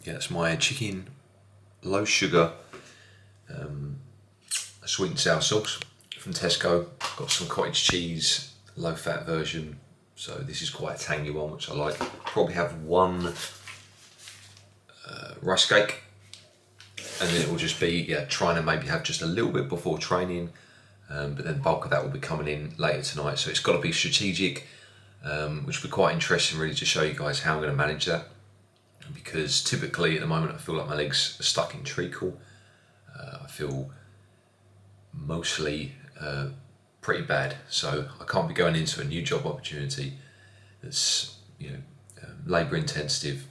Yeah, it's my chicken low sugar sweet and sour sauce from Tesco. Got some cottage cheese, low fat version. So this is quite a tangy one, which I like. Probably have one rice cake, and then it will just be trying to maybe have just a little bit before training, but then the bulk of that will be coming in later tonight. So it's got to be strategic, which will be quite interesting really to show you guys how I'm going to manage that, because typically at the moment I feel like my legs are stuck in treacle. I feel mostly pretty bad, so I can't be going into a new job opportunity that's labour intensive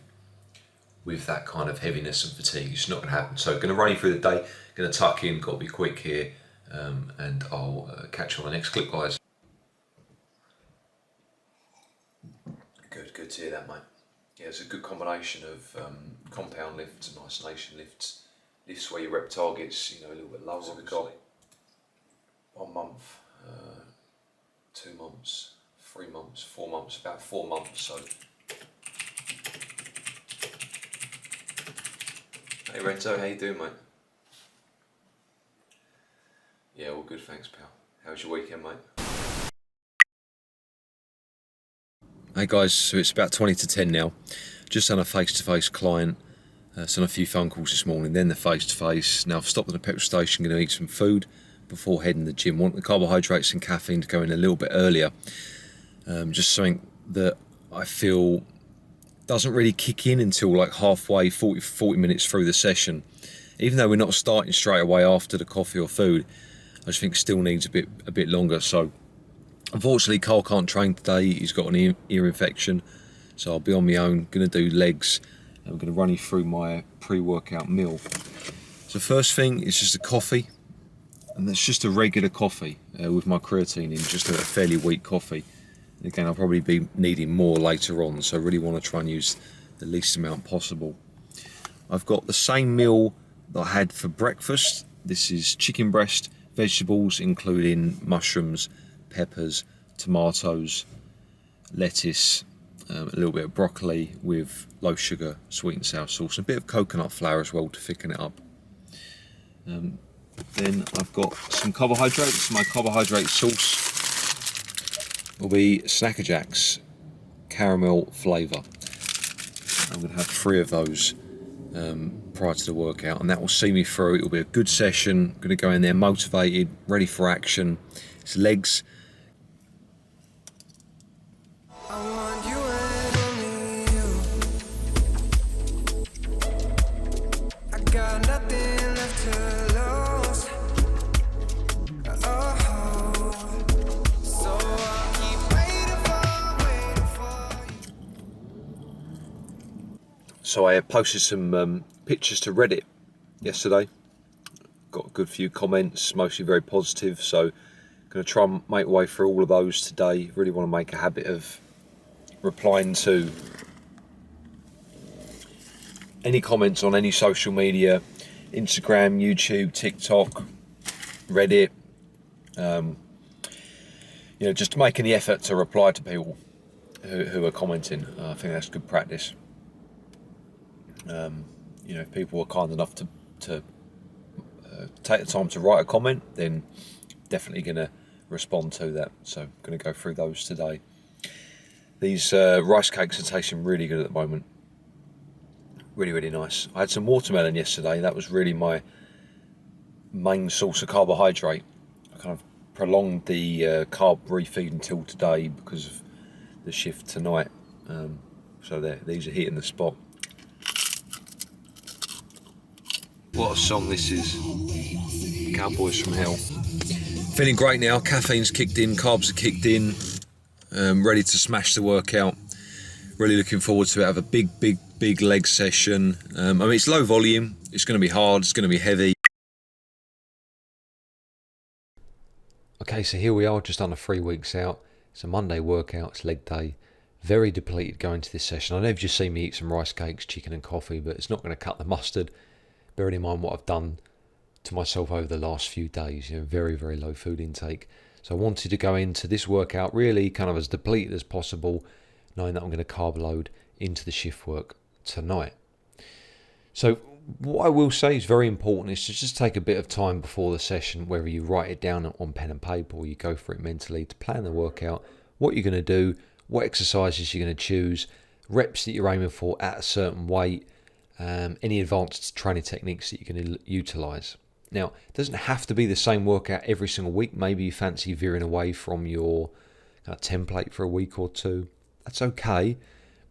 with that kind of heaviness and fatigue. It's not going to happen. So going to run you through the day, going to tuck in, got to be quick here, and I'll catch you on the next clip, guys. Good to hear that, mate. Yeah, it's a good combination of compound lifts and isolation lifts. Lifts where your rep targets, a little bit lower. So we've got 1 month, 2 months, 3 months, 4 months, about 4 months. So, hey Rento, how you doing, mate? Yeah, all good, thanks, pal. How was your weekend, mate? Hey guys, so it's about 20 to 10 now. Just done a face-to-face client. Done a few phone calls this morning, then the face-to-face. Now I've stopped at the petrol station, going to eat some food before heading to the gym. Want the carbohydrates and caffeine to go in a little bit earlier. Just something that I feel doesn't really kick in until like halfway, 40 minutes through the session. Even though we're not starting straight away after the coffee or food, I just think still needs a bit longer. So unfortunately Carl can't train today, he's got an ear infection, so I'll be on my own, going to do legs. I'm going to run you through my pre-workout meal. So first thing is just a coffee, and that's just a regular coffee with my creatine in, just a fairly weak coffee. And again, I'll probably be needing more later on, so I really want to try and use the least amount possible. I've got the same meal that I had for breakfast. This is chicken breast, vegetables including mushrooms, peppers, tomatoes, lettuce, a little bit of broccoli with low sugar sweet and sour sauce, a bit of coconut flour as well to thicken it up. Then I've got some carbohydrates. My carbohydrate sauce will be Snacker Jacks caramel flavour. I'm going to have 3 of those prior to the workout, and that will see me through. It will be a good session. I'm going to go in there motivated, ready for action. It's legs. So I posted some pictures to Reddit yesterday. Got a good few comments, mostly very positive. So I'm going to try and make my way through all of those today. Really want to make a habit of replying to any comments on any social media, Instagram, YouTube, TikTok, Reddit. Just making the effort to reply to people who are commenting. I think that's good practice. If people are kind enough to take the time to write a comment, then definitely going to respond to that. So I'm going to go through those today. These rice cakes are tasting really good at the moment. Really, really nice. I had some watermelon yesterday. That was really my main source of carbohydrate. I kind of prolonged the carb refeed until today because of the shift tonight. So these are hitting the spot. What a song this is. Cowboys from Hell. Feeling great now. Caffeine's kicked in, carbs are kicked in. Ready to smash the workout. Really looking forward to it. Have a big leg session. It's low volume. It's going to be hard. It's going to be heavy. Okay, so here we are, just under 3 weeks out. It's a Monday workout. It's leg day. Very depleted going to this session. I know you've just seen me eat some rice cakes, chicken and coffee, but it's not going to cut the mustard. Bearing in mind what I've done to myself over the last few days, very, very low food intake. So I wanted to go into this workout really kind of as depleted as possible, knowing that I'm going to carb load into the shift work tonight. So what I will say is very important is to just take a bit of time before the session, whether you write it down on pen and paper or you go for it mentally, to plan the workout, what you're going to do, what exercises you're going to choose, reps that you're aiming for at a certain weight, any advanced training techniques that you can utilize. Now, it doesn't have to be the same workout every single week. Maybe you fancy veering away from your template for a week or two. That's okay,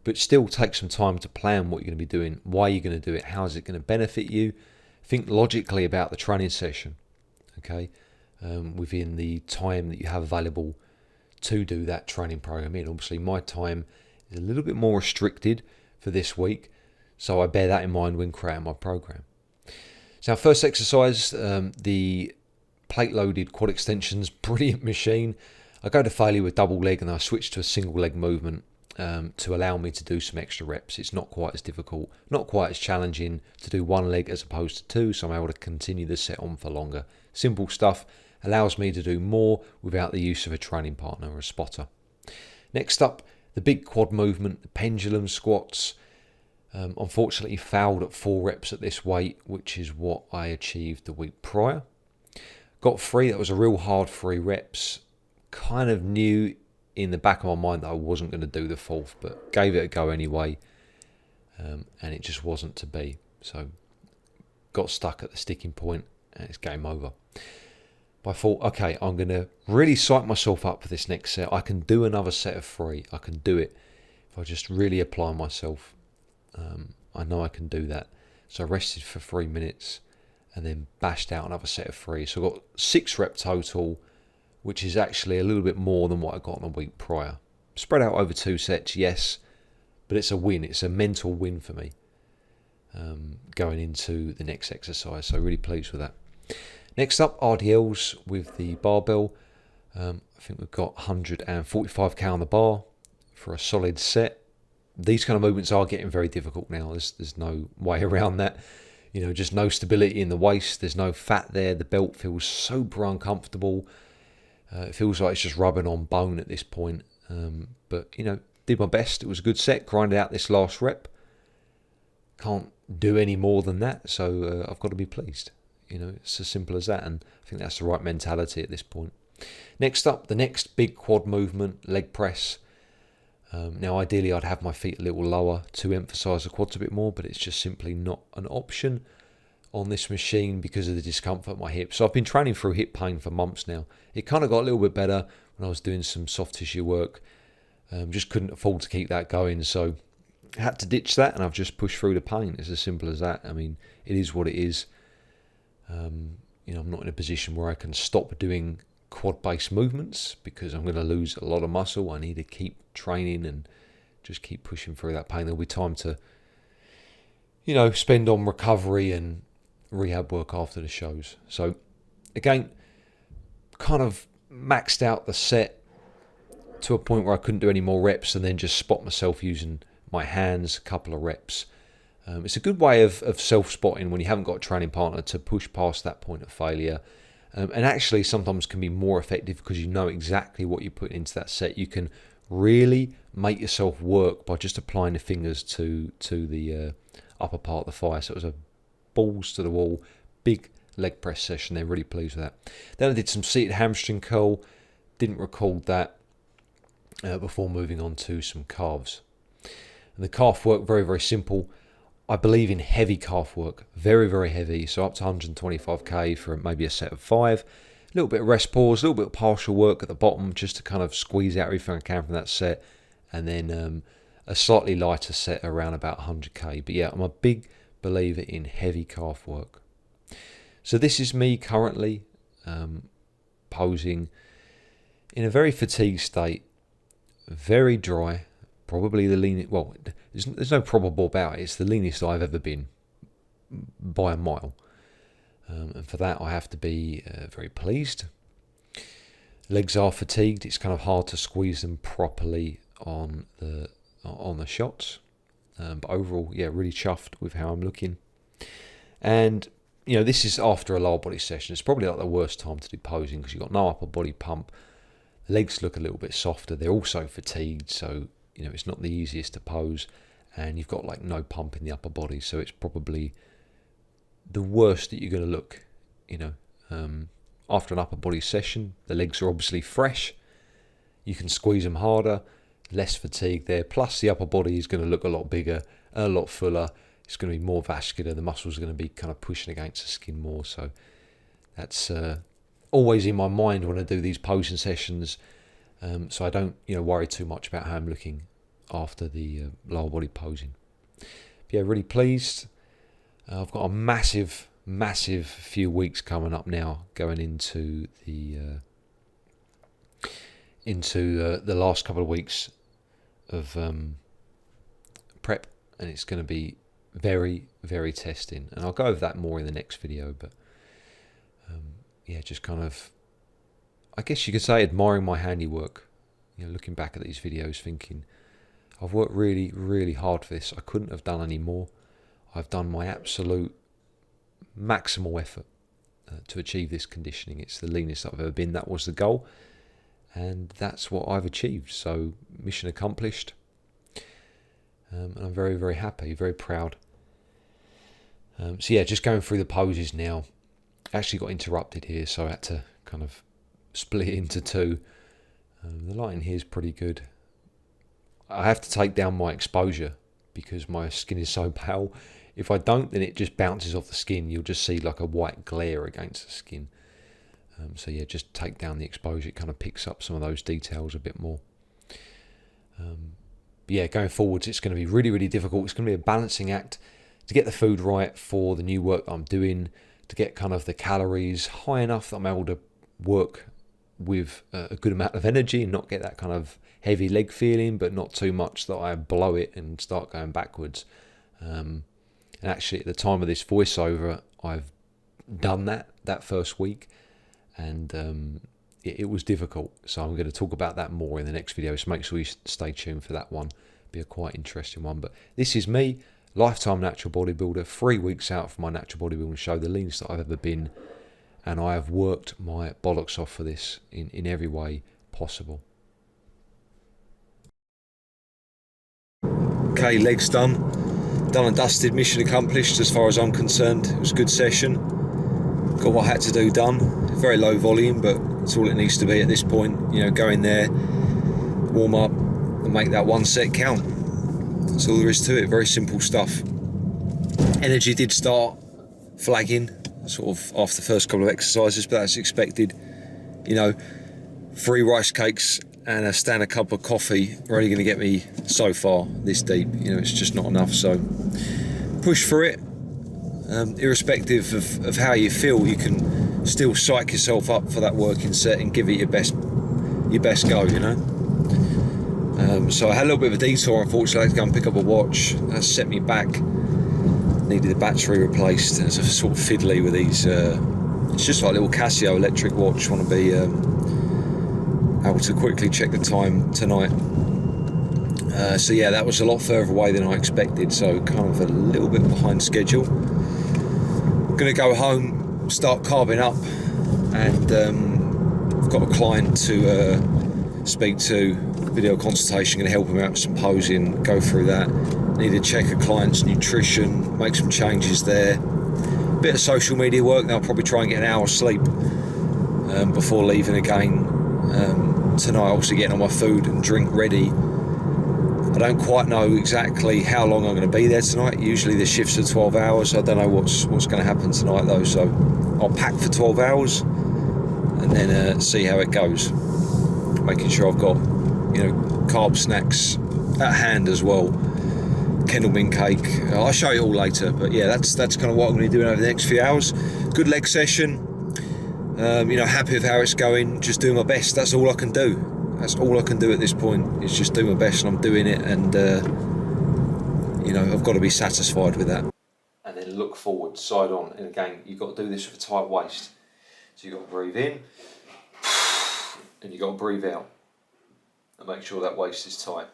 but still take some time to plan what you're going to be doing, why you're going to do it, how is it going to benefit you. Think logically about the training session, okay, within the time that you have available to do that training program in. Obviously, my time is a little bit more restricted for this week, so I bear that in mind when creating my program. So our first exercise, the plate-loaded quad extensions, brilliant machine. I go to failure with double leg and I switch to a single leg movement to allow me to do some extra reps. It's not quite as difficult, not quite as challenging to do one leg as opposed to two, so I'm able to continue the set on for longer. Simple stuff, allows me to do more without the use of a training partner or a spotter. Next up, the big quad movement, the pendulum squats. Unfortunately fouled at 4 reps at this weight, which is what I achieved the week prior. Got 3, that was a real hard 3 reps. Kind of knew in the back of my mind that I wasn't going to do the 4th, but gave it a go anyway, and it just wasn't to be. So got stuck at the sticking point and it's game over. But I thought, okay, I'm going to really psych myself up for this next set. I can do another set of 3. I can do it if I just really apply myself. I know I can do that. So I rested for 3 minutes and then bashed out another set of 3. So I got 6 rep total, which is actually a little bit more than what I got on the week prior. Spread out over 2 sets, yes, but it's a win. It's a mental win for me going into the next exercise. So really pleased with that. Next up, RDLs with the barbell. I think we've got 145 on the bar for a solid set. These kind of movements are getting very difficult now. There's no way around that. You know, just no stability in the waist. There's no fat there. The belt feels super uncomfortable. It feels like it's just rubbing on bone at this point. But, you know, did my best. It was a good set. Grinded out this last rep. Can't do any more than that. So I've got to be pleased. You know, it's as simple as that. And I think that's the right mentality at this point. Next up, the next big quad movement, leg press. Now, ideally, I'd have my feet a little lower to emphasise the quads a bit more, but it's just simply not an option on this machine because of the discomfort at my hips. So I've been training through hip pain for months now. It kind of got a little bit better when I was doing some soft tissue work. Just couldn't afford to keep that going, so I had to ditch that, and I've just pushed through the pain. It's as simple as that. I mean, it is what it is. You know, I'm not in a position where I can stop doing quad-based movements because I'm going to lose a lot of muscle. I need to keep training and just keep pushing through that pain. There'll be time to, you know, spend on recovery and rehab work after the shows. So again, kind of maxed out the set to a point where I couldn't do any more reps and then just spot myself using my hands, a couple of reps. It's a good way of self-spotting when you haven't got a training partner to push past that point of failure. And actually sometimes can be more effective because you know exactly what you put into that set. You can really make yourself work by just applying the fingers to the upper part of the thigh. So it was a balls to the wall, big leg press session. They're really pleased with that. Then I did some seated hamstring curl. Didn't record that before moving on to some calves. And the calf work, very, very simple. I believe in heavy calf work, very, very heavy. So up to 125k for maybe a set of 5. A little bit of rest pause, a little bit of partial work at the bottom just to kind of squeeze out everything I can from that set. And then a slightly lighter set around about 100k. But yeah, I'm a big believer in heavy calf work. So this is me currently posing in a very fatigued state, very dry. Probably the leanest, well, there's no probable about it. It's the leanest I've ever been by a mile. And for that, I have to be very pleased. Legs are fatigued. It's kind of hard to squeeze them properly on the shots. But overall, yeah, really chuffed with how I'm looking. And, you know, this is after a lower body session. It's probably like the worst time to do posing because you've got no upper body pump. The legs look a little bit softer. They're also fatigued, so you know, it's not the easiest to pose. and you've got like no pump in the upper body, so it's probably the worst that you're going to look, after an upper body session. The legs are obviously fresh, you can squeeze them harder, less fatigue there, plus the upper body is going to look a lot bigger, a lot fuller, it's going to be more vascular, the muscles are going to be kind of pushing against the skin more. So that's always in my mind when I do these posing sessions, so I don't worry too much about how I'm looking after the lower body posing. But yeah, really pleased. I've got a massive few weeks coming up now, going into the last couple of weeks of prep, and it's going to be very, very testing, and I'll go over that more in the next video. But yeah, just kind of, I guess you could say, admiring my handiwork, looking back at these videos thinking I've worked really, really hard for this. I couldn't have done any more. I've done my absolute maximal effort to achieve this conditioning. It's the leanest I've ever been. That was the goal, and that's what I've achieved. So mission accomplished, and I'm very, very happy, very proud. So yeah, just going through the poses now. Actually got interrupted here, so I had to kind of split it into two. The lighting here is pretty good. I have to take down my exposure because my skin is so pale. If I don't, then it just bounces off the skin. You'll just see like a white glare against the skin. So yeah, just take down the exposure. It kind of picks up some of those details a bit more. But yeah, going forwards, it's going to be really, really difficult. It's going to be a balancing act to get the food right for the new work that I'm doing, to get kind of the calories high enough that I'm able to work with a good amount of energy and not get that kind of heavy leg feeling, but not too much that I blow it and start going backwards. And actually, at the time of this voiceover, I've done that first week, and it was difficult. So I'm going to talk about that more in the next video, so make sure you stay tuned for that one. Be a quite interesting one. But this is me, lifetime natural bodybuilder, 3 weeks out from my natural bodybuilding show, the leanest that I've ever been, and I have worked my bollocks off for this in every way possible. Okay, legs done and dusted, mission accomplished as far as I'm concerned. It was a good session, got what I had to do done. Very low volume, but it's all it needs to be at this point. Go in there, warm up and make that one set count. That's all there is to it, very simple stuff. Energy did start flagging sort of after the first couple of exercises, but that's expected. 3 rice cakes and a standard cup of coffee are only going to get me so far this deep. It's just not enough, so push for it. Irrespective of how you feel, you can still psych yourself up for that working set and give it your best go, so I had a little bit of a detour, unfortunately. I had to go and pick up a watch. That set me back. Needed the battery replaced. It's a sort of fiddly with these. It's just like a little Casio electric watch. Want to be able to quickly check the time tonight. So yeah, that was a lot further away than I expected. So kind of a little bit behind schedule. Going to go home, start carving up, and I've got a client to speak to. Video consultation, going to help him out with some posing, go through that. Need to check a client's nutrition, make some changes there. Bit of social media work. Now I'll probably try and get an hour's sleep before leaving again tonight. Also getting all my food and drink ready. I don't quite know exactly how long I'm going to be there tonight. Usually the shifts are 12 hours. I don't know what's going to happen tonight though, so I'll pack for 12 hours and then see how it goes. Making sure I've got carb snacks at hand as well. Kendall cake. I'll show you all later, but yeah, that's kind of what I'm going to be doing over the next few hours. Good leg session. Happy with how it's going. Just doing my best. That's all I can do. That's all I can do at this point. Is just do my best, and I'm doing it. And I've got to be satisfied with that. And then look forward, side on. And again, you've got to do this with a tight waist. So you've got to breathe in, and you've got to breathe out. And make sure that waist is tight.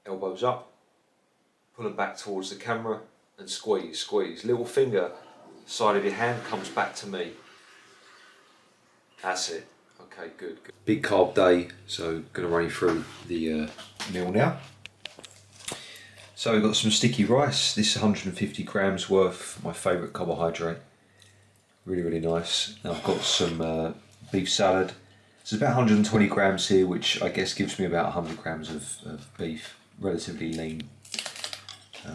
Elbows up, pull them back towards the camera and squeeze. Little finger, side of your hand comes back to me. That's it. Okay, good. Big carb day, so going to run you through the meal now. So we've got some sticky rice. This is 150 grams worth, my favourite carbohydrate. Really, really nice. Now I've got some beef salad. So it's about 120 grams here, which I guess gives me about 100 grams of beef, relatively lean.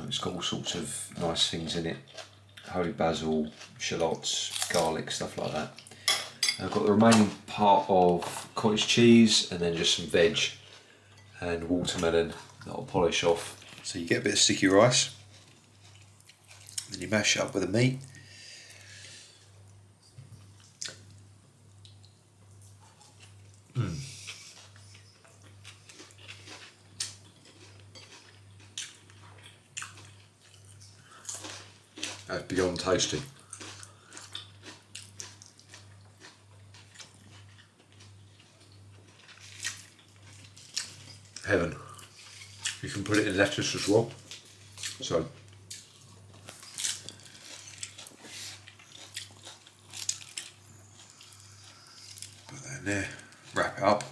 It's got all sorts of nice things in it. Holy basil, shallots, garlic, stuff like that. I've got the remaining part of cottage cheese and then just some veg and watermelon that I'll polish off. So you get a bit of sticky rice, then you mash it up with the meat. That's beyond tasty. Heaven. You can put it in lettuce as well. So put that in there, wrap it up.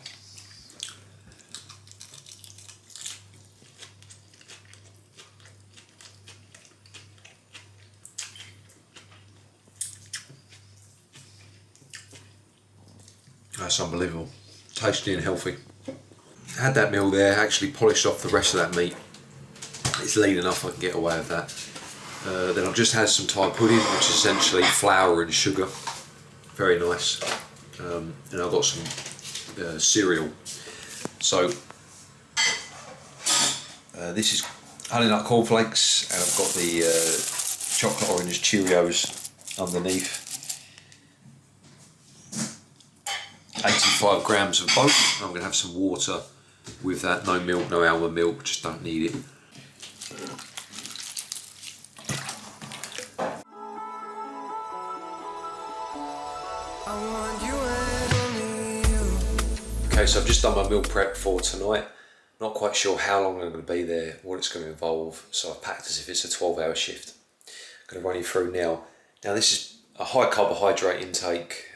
That's unbelievable. Tasty and healthy. Had that meal there, actually polished off the rest of that meat. It's lean enough I can get away with that. Then I've just had some Thai pudding, which is essentially flour and sugar. Very nice. And I've got some cereal. So this is honey nut cornflakes, and I've got the chocolate orange Cheerios underneath. 85 grams of both. I'm going to have some water with that. No milk, no almond milk, just don't need it. Okay, so I've just done my meal prep for tonight. Not quite sure how long I'm going to be there, what it's going to involve, so I've packed as if it's a 12-hour shift. I'm going to run you through now. Now this is a high carbohydrate intake,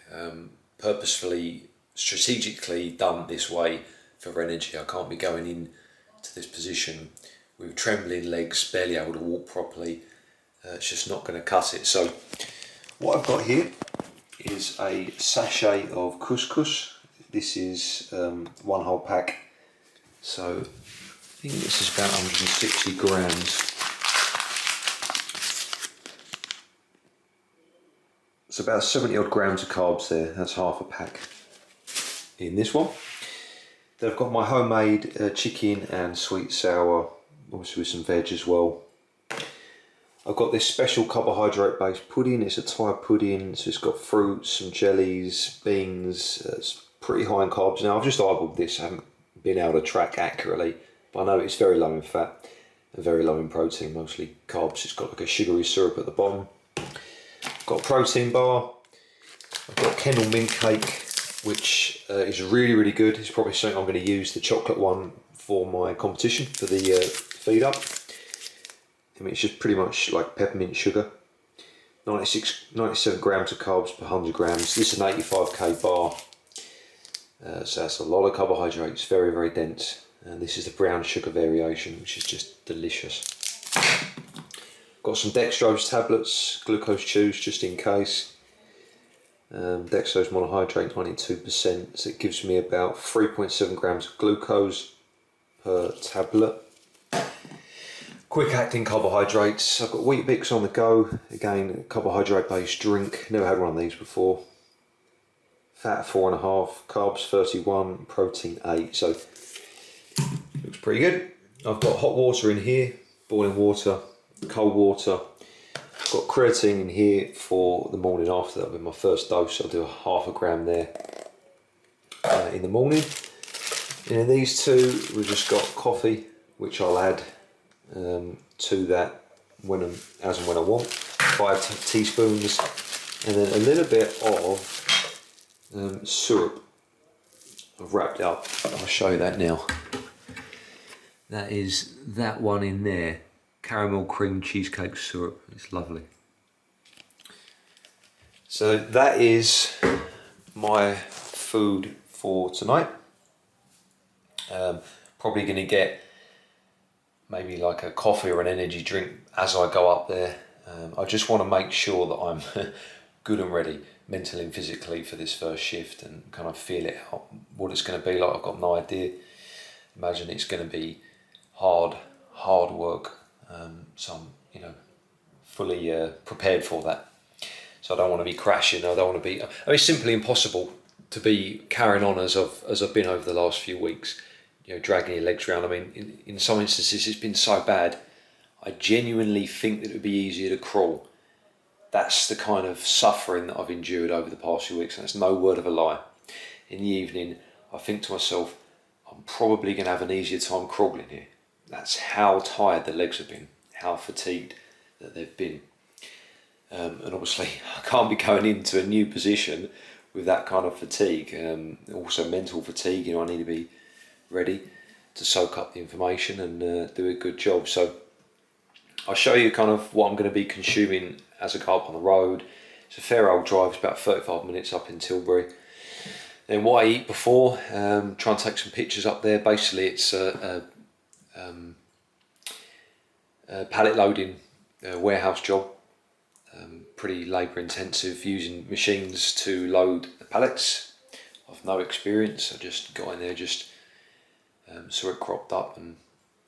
purposefully, strategically done this way for energy. I can't be going in to this position with trembling legs, barely able to walk properly. It's just not going to cut it. So what I've got here is a sachet of couscous. This is one whole pack. So I think this is about 160 grams. It's about 70 odd grams of carbs there. That's half a pack in this one. Then I've got my homemade chicken and sweet sour, obviously with some veg as well. I've got this special carbohydrate based pudding. It's a Thai pudding, so it's got fruits, some jellies, beans. It's pretty high in carbs. Now I've just eyeballed this, I haven't been able to track accurately, but I know it's very low in fat and very low in protein, mostly carbs. It's got like a sugary syrup at the bottom. I've got a protein bar. I've got a Kendal mint cake, which is really, really good. It's probably something I'm going to use, the chocolate one, for my competition, for the feed up. I mean, it's just pretty much like peppermint sugar. 97 grams of carbs per 100 grams. This is an 85k bar. So that's a lot of carbohydrates, very, very dense. And this is the brown sugar variation, which is just delicious. Got some dextrose tablets, glucose chews just in case. Dextrose monohydrate 22%, so it gives me about 3.7 grams of glucose per tablet. Quick acting carbohydrates. I've got Wheat Bix on the go, again carbohydrate based drink, never had one of these before. Fat 4.5, carbs 31, protein 8, so looks pretty good. I've got hot water in here, boiling water, cold water. I've got creatine in here for the morning after. That'll be my first dose. I'll do a half a gram there in the morning. And in these two, we've just got coffee, which I'll add to that as and when I want. 5 teaspoons, and then a little bit of syrup. I've wrapped it up. I'll show you that now. That is that one in there. Caramel cream cheesecake syrup. It's lovely. So that is my food for tonight. Probably going to get maybe like a coffee or an energy drink as I go up there. I just want to make sure that I'm good and ready mentally and physically for this first shift, and kind of feel it out, what it's going to be like. I've got no idea. Imagine it's going to be hard work. So I'm, fully prepared for that. So I don't want to be crashing. I don't want to be. It's simply impossible to be carrying on as I've been over the last few weeks. Dragging your legs around. I mean, in some instances, it's been so bad. I genuinely think that it would be easier to crawl. That's the kind of suffering that I've endured over the past few weeks, and that's no word of a lie. In the evening, I think to myself, I'm probably going to have an easier time crawling here. That's how tired the legs have been, how fatigued that they've been. And obviously, I can't be going into a new position with that kind of fatigue. Also mental fatigue, I need to be ready to soak up the information and do a good job. So I'll show you kind of what I'm going to be consuming as I go up on the road. It's a fair old drive, it's about 35 minutes up in Tilbury. Then what I eat before, try and take some pictures up there. Basically it's a pallet loading warehouse job, pretty labour intensive, using machines to load the pallets. I've no experience, I just got in there, saw it cropped up, and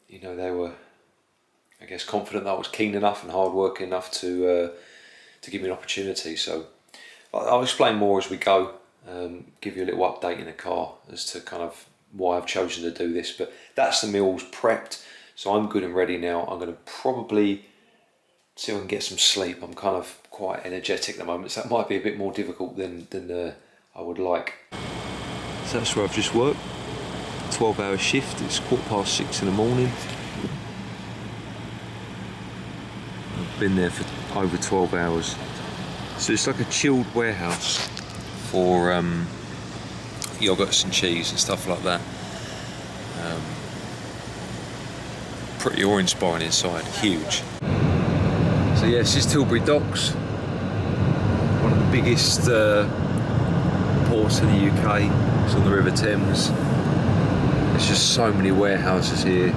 they were, I guess, confident that I was keen enough and hard working enough to give me an opportunity. So I'll explain more as we go, give you a little update in the car as to kind of why I've chosen to do this. But that's the meals prepped, so I'm good and ready now. I'm going to probably see if I can get some sleep. I'm kind of quite energetic at the moment, so that might be a bit more difficult than I would like. So that's where I've just worked. 12-hour shift. It's 6:15 in the morning. I've been there for over 12 hours. So it's like a chilled warehouse for yogurts and cheese and stuff like that. Pretty awe-inspiring inside, huge. So yeah, this is Tilbury Docks, one of the biggest ports in the UK. It's on the River Thames. There's just so many warehouses here.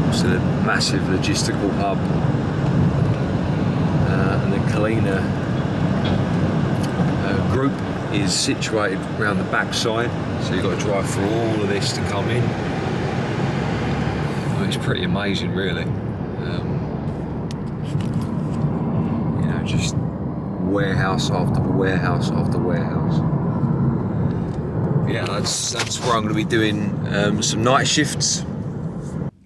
It's a massive logistical hub. And the Kalina group is situated around the back side, so you've got to drive through all of this to come in. It's pretty amazing, really. Just warehouse after warehouse after warehouse. Yeah, that's where I'm going to be doing some night shifts.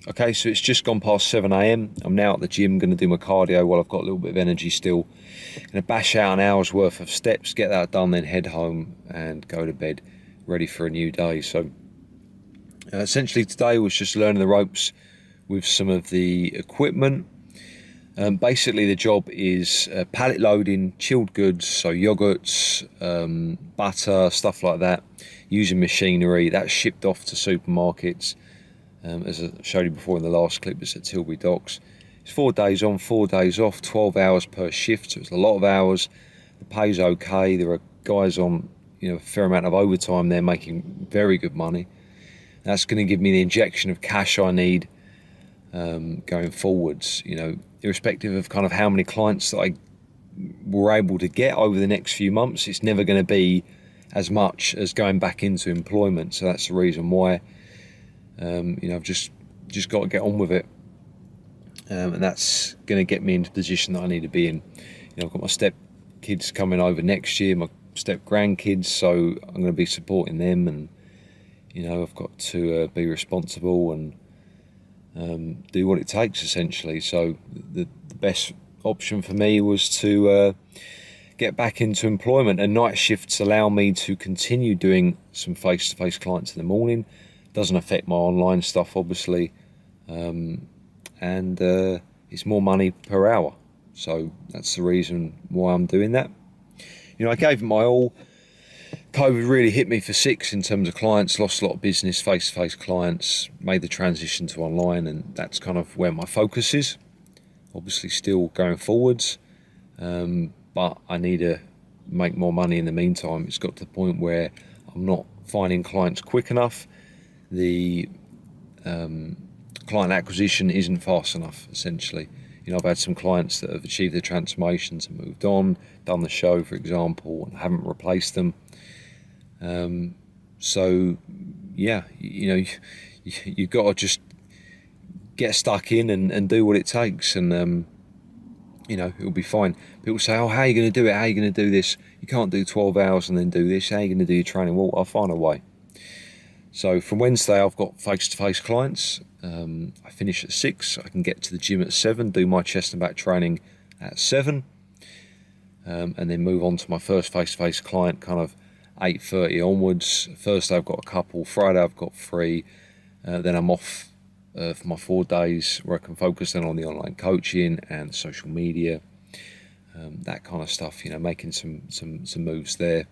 Okay, so it's just gone past 7 AM. I'm now at the gym, going to do my cardio while I've got a little bit of energy still. Going to bash out an hour's worth of steps, get that done, then head home and go to bed, ready for a new day. So essentially today was just learning the ropes with some of the equipment. Basically the job is pallet loading chilled goods, so yogurts, butter, stuff like that, using machinery that's shipped off to supermarkets. As I showed you before in the last clip, it's at Tilbury Docks. It's 4 days on, 4 days off, 12 hours per shift, so it's a lot of hours. The pay's okay. There are guys on a fair amount of overtime there making very good money. That's going to give me the injection of cash I need going forwards, irrespective of kind of how many clients that I were able to get over the next few months. It's never going to be as much as going back into employment. So that's the reason why I've just got to get on with it, and that's going to get me into the position that I need to be in. I've got my step kids coming over next year, my step grandkids, so I'm going to be supporting them, and I've got to be responsible and do what it takes, essentially. So the best option for me was to get back into employment, and night shifts allow me to continue doing some face-to-face clients in the morning. Doesn't affect my online stuff, obviously, and it's more money per hour. So that's the reason why I'm doing that. I gave it my all. COVID really hit me for 6 in terms of clients, lost a lot of business, face-to-face clients, made the transition to online, and that's kind of where my focus is. Obviously still going forwards, but I need to make more money in the meantime. It's got to the point where I'm not finding clients quick enough. The client acquisition isn't fast enough, essentially. You know, I've had some clients that have achieved their transformations and moved on, done the show, for example, and haven't replaced them. So, yeah, you know, you've got to just get stuck in and do what it takes, and you know, it'll be fine. People say, oh, how are you going to do it? How are you going to do this? You can't do 12 hours and then do this. How are you going to do your training? Well, I'll find a way. So from Wednesday, I've got face-to-face clients. I finish at 6. I can get to the gym at 7, do my chest and back training at 7, and then move on to my first face-to-face client kind of 8:30 onwards. Thursday I've got a couple. Friday I've got 3. Then I'm off for my 4 days where I can focus then on the online coaching and social media, that kind of stuff. You know, making some moves there,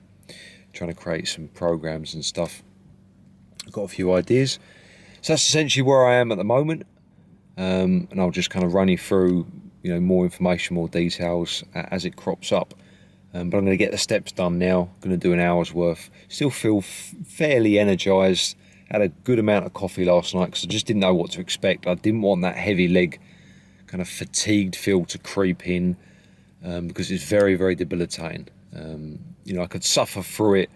trying to create some programs and stuff. I've got a few ideas. So that's essentially where I am at the moment, and I'll just kind of run you through, you know, more information, more details as it crops up. But I'm going to get the steps done now. I'm going to do an hour's worth. Still feel fairly energized. Had a good amount of coffee last night because I just didn't know what to expect. I didn't want that heavy leg kind of fatigued feel to creep in, because it's very, very debilitating. You know, I could suffer through it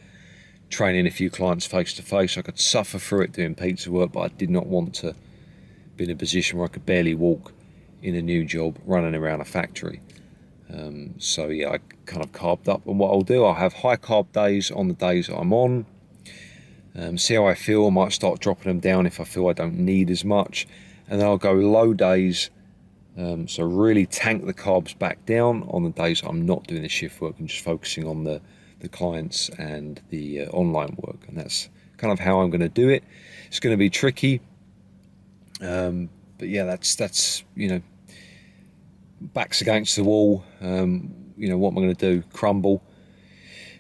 training a few clients face to face. I could suffer through it doing pizza work, but I did not want to be in a position where I could barely walk in a new job running around a factory. So yeah, I kind of carved up. And what I'll do, I'll have high carb days on the days that I'm on. See how I feel. I might start dropping them down if I feel I don't need as much. And then I'll go low days. So really tank the carbs back down on the days I'm not doing the shift work and just focusing on the clients and the online work. And that's kind of how I'm going to do it. It's going to be tricky. But yeah, that's, you know, backs against the wall. You know, what am I going to do? Crumble,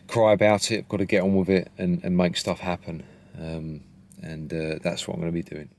cry about it. I've got to get on with it and make stuff happen. And that's what I'm going to be doing.